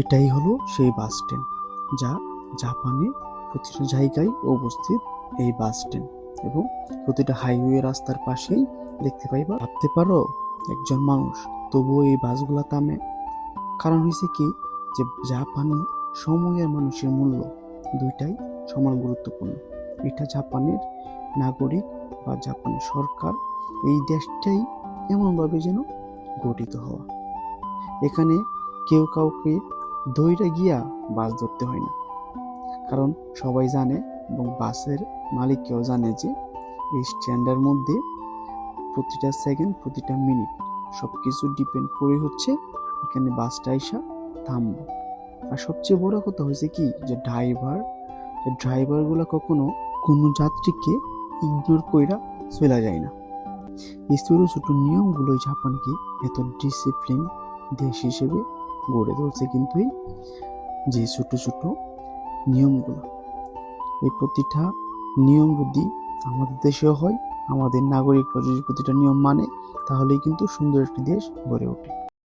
এটাই হলো সেই বাস স্ট্যান্ড, যা জাপানে প্রতিটা জায়গায় অবস্থিত এই বাস স্ট্যান্ড, এবং প্রতিটা হাইওয়ে রাস্তার পাশেই দেখতে পাইবা। ভাবতে পারো একজন মানুষ তবুও এই বাসগুলা থামে। কারণ হয়েছে কি, যে জাপানে সময় আর মানুষের মূল্য দুইটাই সমান গুরুত্বপূর্ণ। এটা জাপানের নাগরিক বা জাপানের সরকার, এই দেশটাই এমনভাবে যেন গঠিত হওয়া। এখানে কেউ কাউকে দৌড়ে গিয়া বাস ধরতে হয় না, কারণ সবাই জানে এবং বাসের মালিককেও জানে যে এই স্ট্যান্ডের মধ্যে প্রতিটা সেকেন্ড, প্রতিটা মিনিট সব কিছু ডিপেন্ড করে হচ্ছে এখানে বাসটা আইসা থামবো। আর সবচেয়ে বড় কথা হয়েছে কি, যে ড্রাইভারগুলো কখনো কোনো যাত্রীকে ইগনোর কইরা চলে যায় না। এই ছোট ছোট নিয়মগুলোই জাপানকে এত ডিসিপ্লিন দেশ হিসেবে গড়ে তুলছে। কিন্তু এই যে ছোট ছোট নিয়মগুলো, এই প্রতিটা নিয়ম যদি আমাদের দেশেও হয়, আমাদের নাগরিকরা যদি প্রতিটা নিয়ম মানে, তাহলেই কিন্তু সুন্দর একটি দেশ গড়ে ওঠে।